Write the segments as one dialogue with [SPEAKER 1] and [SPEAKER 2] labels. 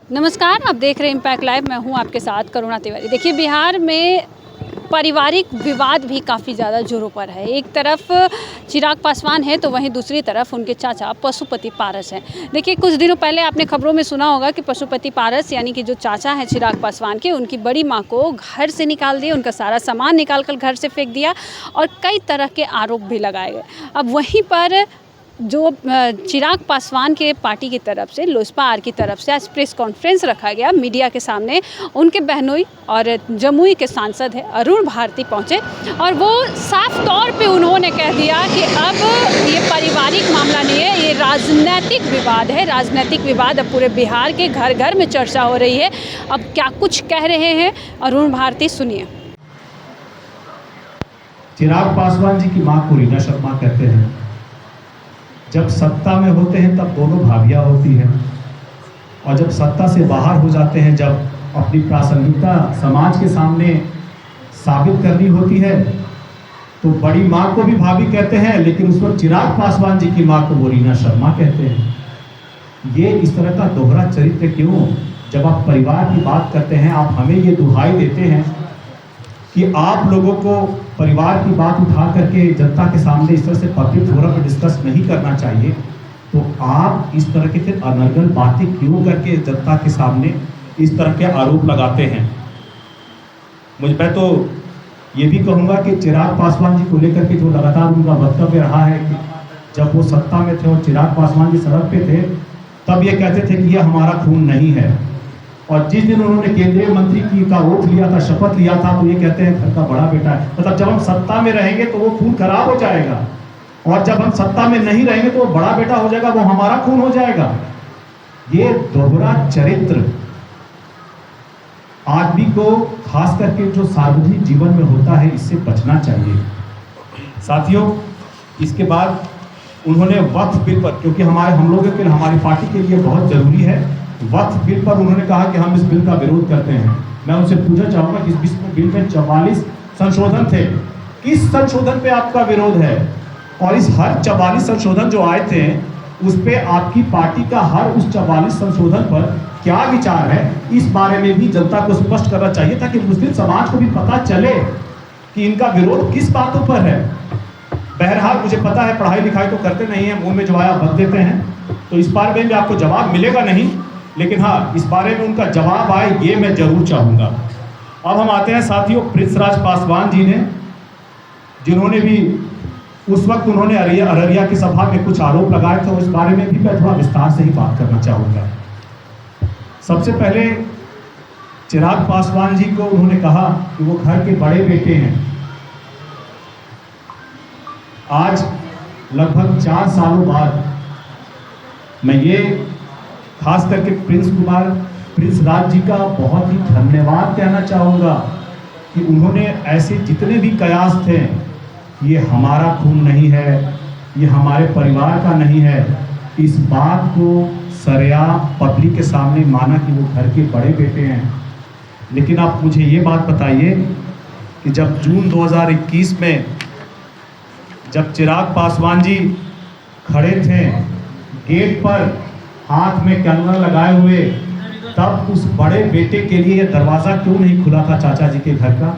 [SPEAKER 1] नमस्कार, आप देख रहे हैं इम्पैक्ट लाइव। मैं हूं आपके साथ करुणा तिवारी। देखिए, बिहार में पारिवारिक विवाद भी काफ़ी ज़्यादा जोरों पर है। एक तरफ चिराग पासवान है तो वहीं दूसरी तरफ उनके चाचा पशुपति पारस हैं। देखिए, कुछ दिनों पहले आपने खबरों में सुना होगा कि पशुपति पारस यानी कि जो चाचा हैं चिराग पासवान के, उनकी बड़ी माँ को घर से निकाल दिया, उनका सारा सामान निकाल कर घर से फेंक दिया और कई तरह के आरोप भी लगाए गए। अब वहीं पर जो चिराग पासवान के पार्टी की तरफ से, लोजपा आर की तरफ से आज प्रेस कॉन्फ्रेंस रखा गया मीडिया के सामने। उनके बहनोई और जमुई के सांसद है अरुण भारती पहुंचे और वो साफ तौर पे उन्होंने कह दिया कि अब ये पारिवारिक मामला नहीं है, ये राजनीतिक विवाद है। राजनीतिक विवाद अब पूरे बिहार के घर घर में चर्चा हो रही है। अब क्या कुछ कह रहे हैं अरुण भारती, सुनिए।
[SPEAKER 2] चिराग पासवान जी की मां को रीना शर्मा कहते हैं। जब सत्ता में होते हैं तब दोनों भाभियां होती हैं और जब सत्ता से बाहर हो जाते हैं, जब अपनी प्रासंगिकता समाज के सामने साबित करनी होती है तो बड़ी मां को भी भाभी कहते हैं, लेकिन उस वक्त चिराग पासवान जी की मां को वो रीना शर्मा कहते हैं। ये इस तरह का दोहरा चरित्र क्यों? जब आप परिवार की बात करते हैं, आप हमें ये दुहाई देते हैं कि आप लोगों को परिवार की बात उठा करके जनता के सामने इस तरह से पब्लिक फोरम पर डिस्कस नहीं करना चाहिए, तो आप इस तरह की फिर अनर्गल बातें क्यों करके जनता के सामने इस तरह के आरोप लगाते हैं? मैं तो ये भी कहूँगा कि चिराग पासवान जी को लेकर के जो लगातार उनका वक्तव्य रहा है कि जब वो सत्ता में थे और चिराग पासवान जी सड़क पे थे तब ये कहते थे कि ये हमारा खून नहीं है, और जिस दिन उन्होंने केंद्रीय मंत्री की का ओथ लिया था, शपथ लिया था, तो ये कहते हैं घर का बड़ा बेटा है। मतलब जब हम सत्ता में रहेंगे तो वो खून खराब हो जाएगा, और जब हम सत्ता में नहीं रहेंगे तो वो बड़ा बेटा हो जाएगा, वो हमारा खून हो जाएगा। ये दोहरा चरित्र आदमी को, खास करके जो सार्वजनिक जीवन में होता है, इससे बचना चाहिए। साथियों, इसके बाद उन्होंने वक्फ बिल पर, क्योंकि हम लोगों के लिए, हमारी पार्टी के लिए बहुत जरूरी है, वक्फ बिल पर उन्होंने कहा कि हम इस बिल का विरोध करते हैं। मैं उनसे पूछना चाहूंगा कि इस बिल में 44 संशोधन थे, किस संशोधन पे आपका विरोध है? और इस हर 44 संशोधन जो आए थे उस पे आपकी पार्टी का हर उस 44 संशोधन पर क्या विचार है, इस बारे में भी जनता को स्पष्ट करना चाहिए, ताकि मुस्लिम समाज को भी पता चले कि इनका विरोध किस बातों पर है। बहरहाल मुझे पता है पढ़ाई लिखाई तो करते नहीं है, मुंह में जो आया बक देते हैं, तो इस बार में भी आपको जवाब मिलेगा नहीं, लेकिन हाँ, इस बारे में उनका जवाब आए ये मैं जरूर चाहूँगा। अब हम आते हैं साथियों प्रिंसराज पासवान जी ने, जिन्होंने भी उस वक्त उन्होंने अररिया की सभा में कुछ आरोप लगाए थे, और इस बारे में भी मैं थोड़ा विस्तार से ही बात करना चाहूँगा। सबसे पहले चिराग पासवान जी को उन्होंने कहा कि वो घर के बड़े बेटे हैं। आज लगभग 4 सालों बाद मैं ये खास करके प्रिंस राज जी का बहुत ही धन्यवाद कहना चाहूँगा कि उन्होंने ऐसे जितने भी कयास थे, ये हमारा खून नहीं है, ये हमारे परिवार का नहीं है, इस बात को सरेआम पब्लिक के सामने माना कि वो घर के बड़े बेटे हैं। लेकिन आप मुझे ये बात बताइए कि जब जून 2021 में जब चिराग पासवान जी खड़े थे गेट पर हाथ में कैमरा लगाए हुए, तब उस बड़े बेटे के लिए दरवाज़ा क्यों नहीं खुला था चाचा जी के घर का?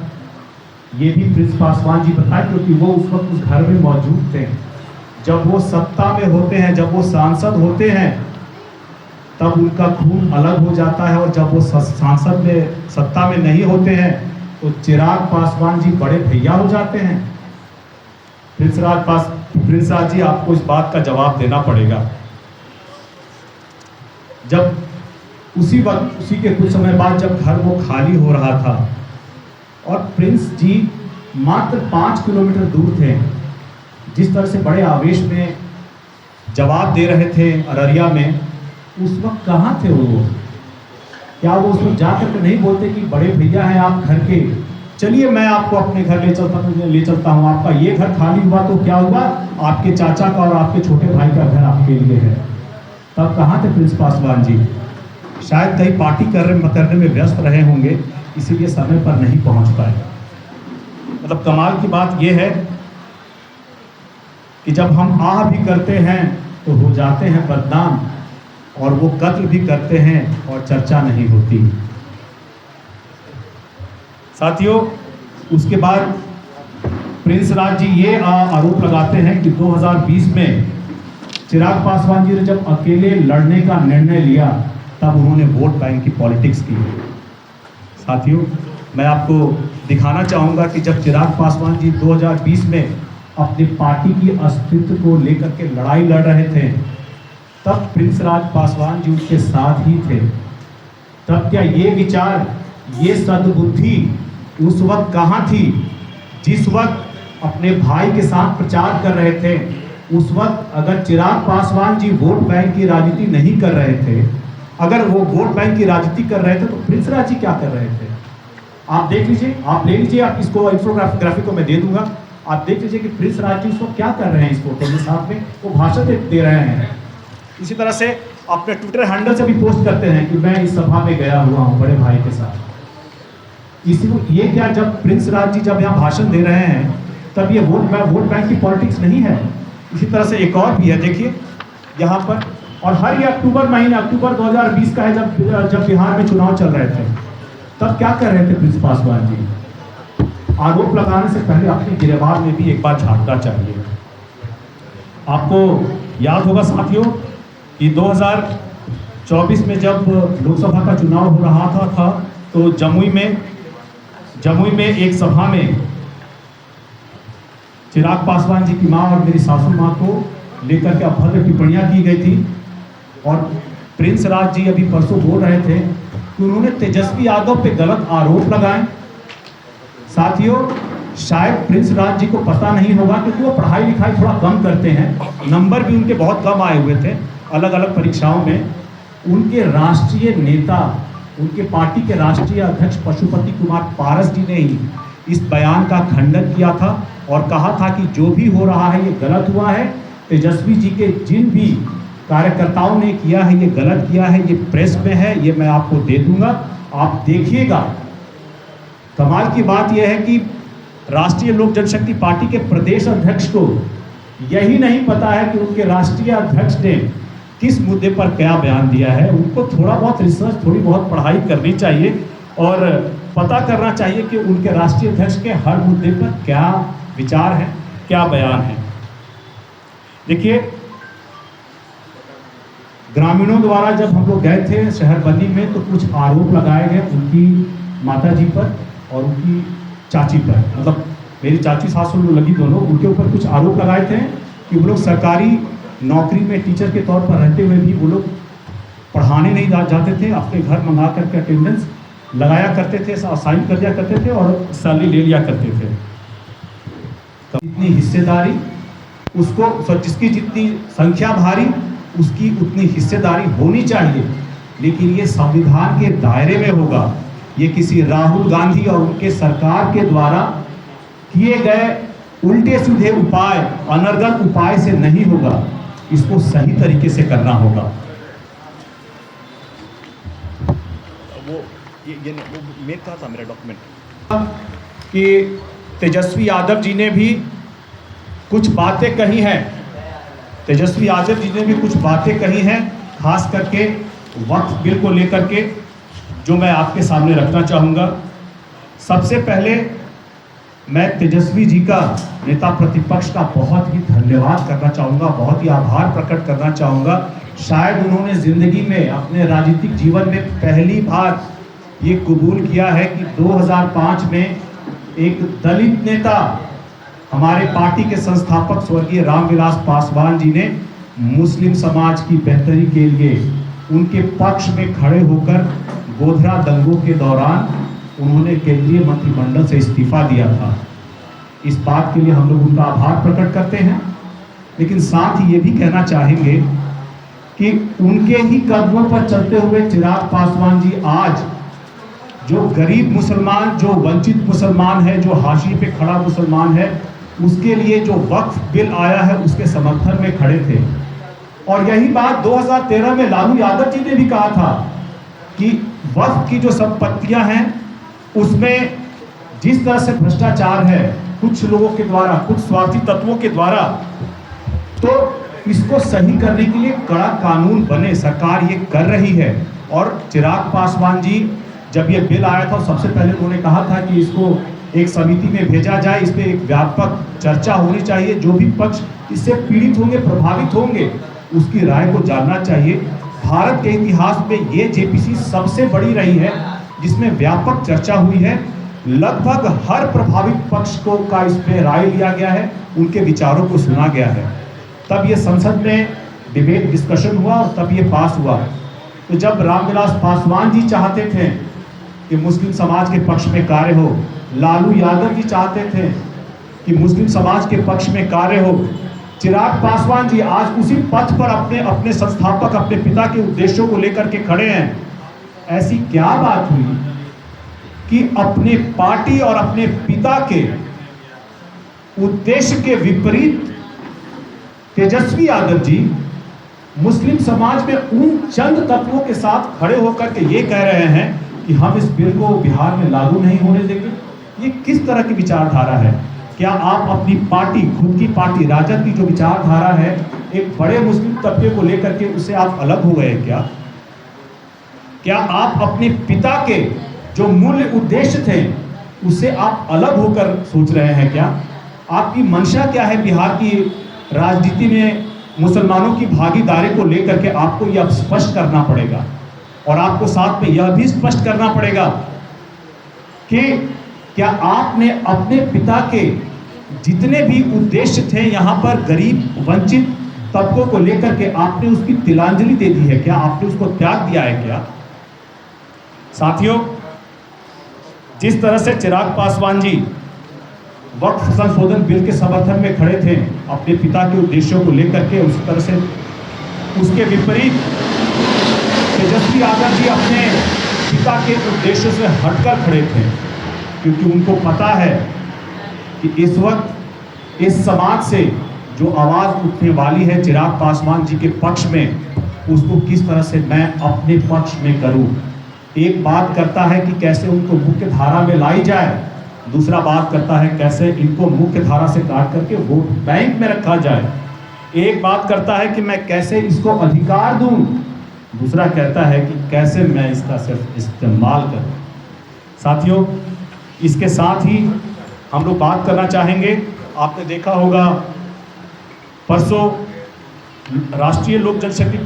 [SPEAKER 2] ये भी प्रिंस पासवान जी बताए, क्योंकि वो उस वक्त उस घर में मौजूद थे। जब वो सत्ता में होते हैं, जब वो सांसद होते हैं, तब उनका खून अलग हो जाता है, और जब वो सांसद में सत्ता में नहीं होते हैं तो चिराग पासवान जी बड़े भैया हो जाते हैं। प्रिंसराज जी, आपको इस बात का जवाब देना पड़ेगा। जब उसी के कुछ समय बाद जब घर वो खाली हो रहा था और प्रिंस जी मात्र 5 किलोमीटर दूर थे, जिस तरह से बड़े आवेश में जवाब दे रहे थे अररिया में, उस वक्त कहाँ थे वो? क्या वो उस वक्त जाकर नहीं बोलते कि बड़े भैया हैं आप घर के, चलिए मैं आपको अपने घर ले चलता हूँ, आपका ये घर खाली हुआ तो क्या हुआ, आपके चाचा का और आपके छोटे भाई का घर आपके लिए है। तब कहाँ थे प्रिंस पासवान जी? शायद कहीं पार्टी करने में व्यस्त रहे होंगे, इसीलिए समय पर नहीं पहुंच पाए। मतलब कमाल की बात यह है कि जब हम आह भी करते हैं तो हो जाते हैं बदनाम, और वो कत्ल भी करते हैं और चर्चा नहीं होती। साथियों, उसके बाद प्रिंस राज जी ये आरोप लगाते हैं कि 2020 में चिराग पासवान जी ने जब अकेले लड़ने का निर्णय लिया तब उन्होंने वोट बैंक की पॉलिटिक्स की। साथियों, मैं आपको दिखाना चाहूँगा कि जब चिराग पासवान जी 2020 में अपनी पार्टी की अस्तित्व को लेकर के लड़ाई लड़ रहे थे, तब प्रिंस राज पासवान जी उनके साथ ही थे। तब क्या ये विचार, ये सद्बुद्धि उस वक्त कहाँ थी? जिस वक्त अपने भाई के साथ प्रचार कर रहे थे, उस वक्त अगर चिराग पासवान जी वोट बैंक की राजनीति नहीं कर रहे थे, अगर वो वोट बैंक की राजनीति कर रहे थे, तो प्रिंस राज जी क्या कर रहे थे? आप देख लीजिए, आप ले लीजिए, आप इसको इंफोग्राफिक को मैं दे दूंगा। आप देख लीजिए कि प्रिंस राज जी उसको क्या कर रहे हैं। इस फोटो में साथ में वो भाषण दे रहे हैं। इसी तरह से अपने ट्विटर हैंडल से भी पोस्ट करते हैं कि मैं इस सभा में गया हुआ हूँ बड़े भाई के साथ। ये क्या, जब प्रिंस राज जी जब यहाँ भाषण दे रहे हैं तब ये वोट बैंक की पॉलिटिक्स नहीं है। इसी तरह से एक और भी है, देखिए यहाँ पर, और हर ये अक्टूबर 2020 का है, जब बिहार में चुनाव चल रहे थे, तब क्या कर रहे थे प्रिंस पासवान जी? आरोप लगाने से पहले अपने गिरेबान में भी एक बार झांकना चाहिए। आपको याद होगा साथियों कि 2024 में जब लोकसभा का चुनाव हो रहा था तो जमुई में एक सभा में चिराग पासवान जी की मां और मेरी सासू मां को लेकर के अभद्र टिप्पणियां की गई थी। और प्रिंस राज जी अभी परसों बोल रहे थे कि उन्होंने तेजस्वी यादव पे गलत आरोप लगाए। साथियों, शायद प्रिंस राज जी को पता नहीं होगा क्योंकि वो पढ़ाई लिखाई थोड़ा कम करते हैं, नंबर भी उनके बहुत कम आए हुए थे अलग अलग परीक्षाओं में। उनके राष्ट्रीय नेता, उनके पार्टी के राष्ट्रीय अध्यक्ष पशुपति कुमार पारस जी ने ही इस बयान का खंडन किया था और कहा था कि जो भी हो रहा है ये गलत हुआ है। तेजस्वी जी के जिन भी कार्यकर्ताओं ने किया है ये गलत किया है, ये प्रेस में है, ये मैं आपको दे दूंगा, आप देखिएगा। कमाल की बात यह है कि राष्ट्रीय लोक जनशक्ति पार्टी के प्रदेश अध्यक्ष को यही नहीं पता है कि उनके राष्ट्रीय अध्यक्ष ने किस मुद्दे पर क्या बयान दिया है। उनको थोड़ा बहुत रिसर्च, थोड़ी बहुत पढ़ाई करनी चाहिए और पता करना चाहिए कि उनके राष्ट्रीय अध्यक्ष के हर मुद्दे पर क्या विचार है, क्या बयान है। देखिए, ग्रामीणों द्वारा जब हम लोग गए थे शहर बन्नी में तो कुछ आरोप लगाए गए उनकी माता जी पर और उनकी चाची पर, मतलब मेरी चाची सासू लगी दोनों, उनके ऊपर कुछ आरोप लगाए थे कि वो लोग सरकारी नौकरी में टीचर के तौर पर रहते हुए भी वो लोग पढ़ाने नहीं जाते थे, अपने घर मंगा करके अटेंडेंस लगाया करते थे, साइन कर दिया करते थे और सैलरी ले लिया करते थे। इतनी हिस्सेदारी उसको, जिसकी जितनी संख्या भारी उसकी उतनी हिस्सेदारी होनी चाहिए, लेकिन ये संविधान के दायरे में होगा। ये किसी राहुल गांधी और उनके सरकार के द्वारा किए गए उल्टे सीधे उपाय, अनर्गल उपाय से नहीं होगा, इसको सही तरीके से करना होगा। वो मेल कहा था मेरा डॉक्यूमेंट कि तेजस्वी यादव जी ने भी कुछ बातें कही हैं, तेजस्वी यादव जी ने भी कुछ बातें कही हैं, खास करके वक्फ बिल को लेकर के, जो मैं आपके सामने रखना चाहूँगा। सबसे पहले मैं तेजस्वी जी का, नेता प्रतिपक्ष का बहुत ही धन्यवाद करना चाहूँगा, बहुत ही आभार प्रकट करना चाहूँगा। शायद उन्होंने ज़िंदगी में, अपने राजनीतिक जीवन में पहली बार ये कबूल किया है कि 2005 में एक दलित नेता, हमारे पार्टी के संस्थापक स्वर्गीय रामविलास पासवान जी ने मुस्लिम समाज की बेहतरी के लिए उनके पक्ष में खड़े होकर गोधरा दंगों के दौरान उन्होंने केंद्रीय मंत्रिमंडल से इस्तीफा दिया था। इस बात के लिए हम लोग उनका आभार प्रकट करते हैं, लेकिन साथ ही ये भी कहना चाहेंगे कि उनके ही कदमों पर चलते हुए चिराग पासवान जी आज जो गरीब मुसलमान, जो वंचित मुसलमान है, जो हाशिए पे खड़ा मुसलमान है, उसके लिए जो वक्फ बिल आया है उसके समर्थन में खड़े थे। और यही बात 2013 में लालू यादव जी ने भी कहा था कि वक्फ की जो संपत्तियां हैं उसमें जिस तरह से भ्रष्टाचार है कुछ लोगों के द्वारा, कुछ स्वार्थी तत्वों के द्वारा, तो इसको सही करने के लिए कड़ा कानून बने, सरकार ये कर रही है। और चिराग पासवान जी जब ये बिल आया था सबसे पहले उन्होंने कहा था कि इसको एक समिति में भेजा जाए, इस पर एक व्यापक चर्चा होनी चाहिए, जो भी पक्ष इससे पीड़ित होंगे, प्रभावित होंगे, उसकी राय को जानना चाहिए। भारत के इतिहास में ये जेपीसी सबसे बड़ी रही है जिसमें व्यापक चर्चा हुई है। लगभग हर प्रभावित पक्ष को का इस पे राय लिया गया है, उनके विचारों को सुना गया है। तब ये संसद में डिबेट डिस्कशन हुआ और तब ये पास हुआ। तो जब रामविलास पासवान जी चाहते थे कि मुस्लिम समाज के पक्ष में कार्य हो, लालू यादव जी चाहते थे कि मुस्लिम समाज के पक्ष में कार्य हो, चिराग पासवान जी आज उसी पथ पर अपने संस्थापक, अपने पिता के उद्देश्यों को लेकर के खड़े हैं। ऐसी क्या बात हुई कि अपने पार्टी और अपने पिता के उद्देश्य के विपरीत तेजस्वी यादव जी मुस्लिम समाज में उन चंद तत्वों के साथ खड़े होकर के ये कह रहे हैं कि हम इस बिल को बिहार में लागू नहीं होने देंगे? ये किस तरह की विचारधारा है? क्या आप अपनी पार्टी, खुद की पार्टी राजद की जो विचारधारा है एक बड़े मुस्लिम तबके को लेकर के उससे आप अलग हो गए क्या? क्या आप अपने पिता के जो मूल्य उद्देश्य थे उससे आप अलग होकर सोच रहे हैं क्या? आपकी मंशा क्या है बिहार की राजनीति में मुसलमानों की भागीदारी को लेकर के? आपको यह स्पष्ट करना पड़ेगा और आपको साथ में यह भी स्पष्ट करना पड़ेगा कि क्या आपने अपने पिता के जितने भी उद्देश्य थे यहाँ पर गरीब वंचित तबकों को लेकर के आपने उसकी तिलांजलि दे दी है क्या? आपने उसको त्याग दिया है क्या? साथियों, जिस तरह से चिराग पासवान जी वक्फ संशोधन बिल के समर्थन में खड़े थे अपने पिता के उद्देश्यों को लेकर के, उस तरह से उसके विपरीत तेजस्वी यादव जी अपने पिता के उद्देश्यों से हटकर खड़े थे, क्योंकि उनको पता है कि इस वक्त इस समाज से जो आवाज़ उठने वाली है चिराग पासवान जी के पक्ष में, उसको किस तरह से मैं अपने पक्ष में करूं। एक बात करता है कि कैसे उनको मुख्य धारा में लाई जाए, दूसरा बात करता है कैसे इनको मुख्य धारा से काट करके वोट बैंक में रखा जाए। एक बात करता है कि मैं कैसे इसको अधिकार दूं, दूसरा कहता है कि कैसे मैं इसका सिर्फ इस्तेमाल करूं। साथियों, इसके साथ ही हम लोग बात करना चाहेंगे, आपने देखा होगा परसों राष्ट्रीय लोक जनशक्ति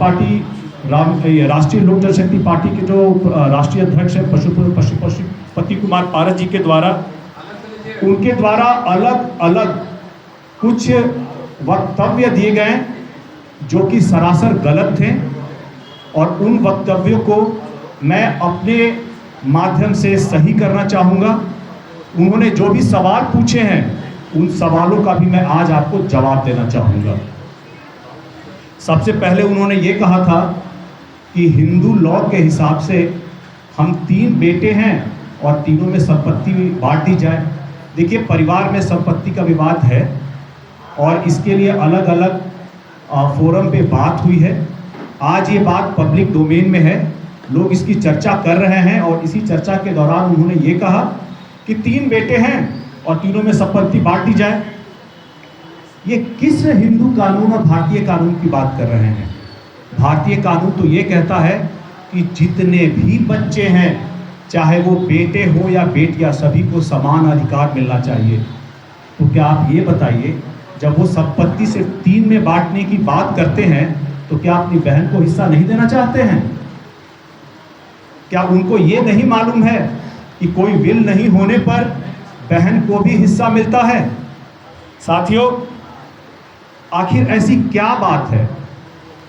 [SPEAKER 2] पार्टी के जो राष्ट्रीय अध्यक्ष है पशुपति कुमार पारस जी के द्वारा, उनके द्वारा अलग अलग कुछ वक्तव्य दिए गए जो कि सरासर गलत थे, और उन वक्तव्यों को मैं अपने माध्यम से सही करना चाहूँगा। उन्होंने जो भी सवाल पूछे हैं उन सवालों का भी मैं आज आपको जवाब देना चाहूँगा। सबसे पहले उन्होंने ये कहा था कि हिंदू लॉ के हिसाब से हम 3 बेटे हैं और तीनों में संपत्ति बांटी जाए। देखिए, परिवार में संपत्ति का विवाद है और इसके लिए अलग अलग फोरम पे बात हुई है। आज ये बात पब्लिक डोमेन में है, लोग इसकी चर्चा कर रहे हैं और इसी चर्चा के दौरान उन्होंने ये कहा कि 3 बेटे हैं और तीनों में संपत्ति बांटी जाए। ये किस हिंदू कानून और भारतीय कानून की बात कर रहे हैं? भारतीय कानून तो ये कहता है कि जितने भी बच्चे हैं, चाहे वो बेटे हो या बेटियां, सभी को समान अधिकार मिलना चाहिए। तो क्या आप ये बताइए, जब वो संपत्ति सिर्फ 3 में बांटने की बात करते हैं तो क्या अपनी बहन को हिस्सा नहीं देना चाहते हैं? क्या उनको ये नहीं मालूम है कि कोई विल नहीं होने पर बहन को भी हिस्सा मिलता है? साथियों, आखिर ऐसी क्या बात है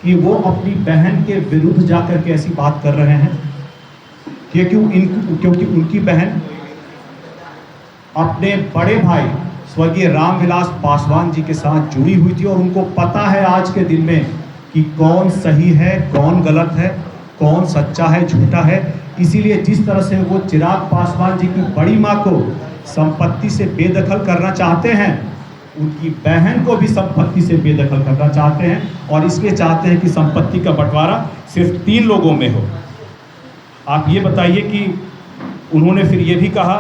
[SPEAKER 2] कि वो अपनी बहन के विरुद्ध जाकर के ऐसी बात कर रहे हैं? क्योंकि उनकी बहन अपने बड़े भाई स्वर्गीय रामविलास पासवान जी के साथ जुड़ी हुई थी और उनको पता है आज के दिन में कि कौन सही है, कौन गलत है, कौन सच्चा है, झूठा है। इसीलिए जिस तरह से वो चिराग पासवान जी की बड़ी माँ को संपत्ति से बेदखल करना चाहते हैं, उनकी बहन को भी संपत्ति से बेदखल करना चाहते हैं और इसलिए चाहते हैं कि संपत्ति का बंटवारा सिर्फ 3 लोगों में हो। आप ये बताइए कि उन्होंने फिर ये भी कहा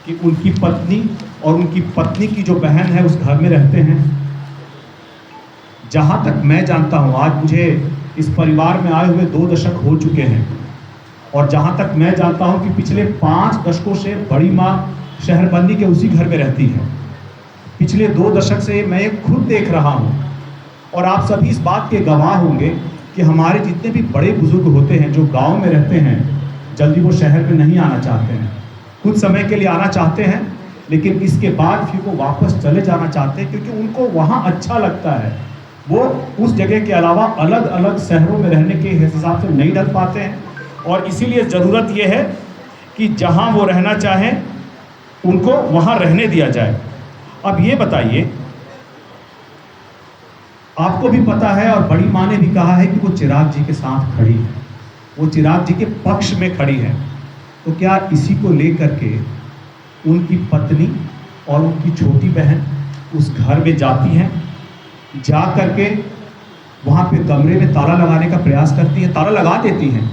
[SPEAKER 2] कि उनकी पत्नी और उनकी पत्नी की जो बहन है उस घर में रहते हैं। जहाँ तक मैं जानता हूँ, आज मुझे इस परिवार में आए हुए 2 दशक हो चुके हैं, और जहाँ तक मैं जानता हूँ कि पिछले 5 दशकों से बड़ी माँ शहरबंदी के उसी घर में रहती है। पिछले 2 दशक से मैं ये खुद देख रहा हूँ, और आप सभी इस बात के गवाह होंगे कि हमारे जितने भी बड़े बुजुर्ग होते हैं जो गांव में रहते हैं, जल्दी वो शहर में नहीं आना चाहते हैं। कुछ समय के लिए आना चाहते हैं, लेकिन इसके बाद फिर वो वापस चले जाना चाहते हैं, क्योंकि उनको वहाँ अच्छा लगता है। वो उस जगह के अलावा अलग अलग शहरों में रहने के हिसाब से नहीं ढल पाते हैं, और इसीलिए ज़रूरत ये है कि जहाँ वो रहना चाहें उनको वहाँ रहने दिया जाए। अब ये बताइए, आपको भी पता है और बड़ी माँ ने भी कहा है कि वो चिराग जी के साथ खड़ी है, वो चिराग जी के पक्ष में खड़ी है। तो क्या इसी को लेकर के उनकी पत्नी और उनकी छोटी बहन उस घर में जाती हैं, जा करके वहाँ पे कमरे में ताला लगाने का प्रयास करती हैं, ताला लगा देती हैं?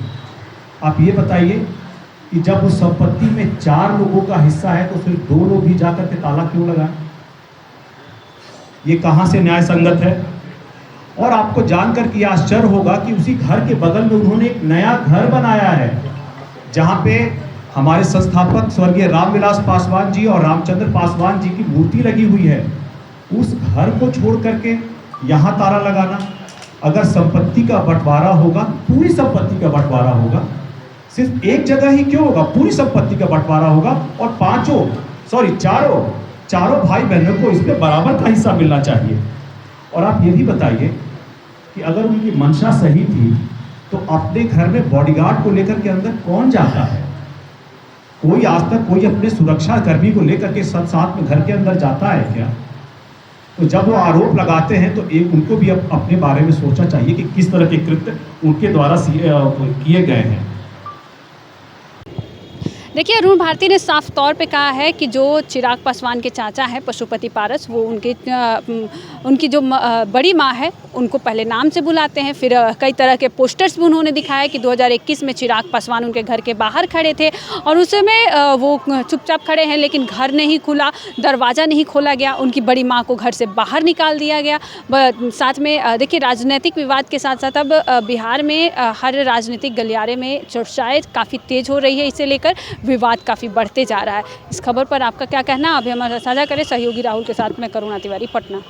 [SPEAKER 2] आप ये बताइए कि जब उस संपत्ति में 4 लोगों का हिस्सा है तो फिर 2 लोग ही जा करके ताला क्यों लगाएं? ये कहाँ से न्याय संगत है? और आपको जानकर के आश्चर्य होगा कि उसी घर के बगल में उन्होंने एक नया घर बनाया है, जहाँ पे हमारे संस्थापक स्वर्गीय रामविलास पासवान जी और रामचंद्र पासवान जी की मूर्ति लगी हुई है। उस घर को छोड़ करके यहाँ ताला लगाना, अगर संपत्ति का बंटवारा होगा, पूरी संपत्ति का बंटवारा होगा, सिर्फ एक जगह ही क्यों होगा, पूरी संपत्ति का बंटवारा होगा, और चारों भाई बहनों को इसमें बराबर का हिस्सा मिलना चाहिए। और आप ये भी बताइए कि अगर उनकी मंशा सही थी तो अपने घर में बॉडीगार्ड को लेकर के अंदर कौन जाता है? कोई आज तक कोई अपने सुरक्षा कर्मी को लेकर के साथ में घर के अंदर जाता है क्या? तो जब वो आरोप लगाते हैं तो एक उनको भी अपने बारे में सोचना चाहिए कि किस तरह के कृत्य उनके द्वारा किए गए हैं।
[SPEAKER 1] देखिए, अरुण भारती ने साफ तौर पे कहा है कि जो चिराग पासवान के चाचा हैं पशुपति पारस, वो उनकी जो बड़ी माँ है उनको पहले नाम से बुलाते हैं। फिर कई तरह के पोस्टर्स भी उन्होंने दिखाया कि 2021 में चिराग पासवान उनके घर के बाहर खड़े थे, और उस समय वो चुपचाप खड़े हैं, लेकिन घर नहीं खुला, दरवाज़ा नहीं खोला गया, उनकी बड़ी माँ को घर से बाहर निकाल दिया गया। साथ में देखिए, राजनीतिक विवाद के साथ साथ अब बिहार में हर राजनीतिक गलियारे में चर्चाएँ काफ़ी तेज़ हो रही है, इसे लेकर विवाद काफ़ी बढ़ते जा रहा है। इस खबर पर आपका क्या कहना है? अभी हमारा साझा करें सहयोगी राहुल के साथ, मैं करुणा तिवारी, पटना।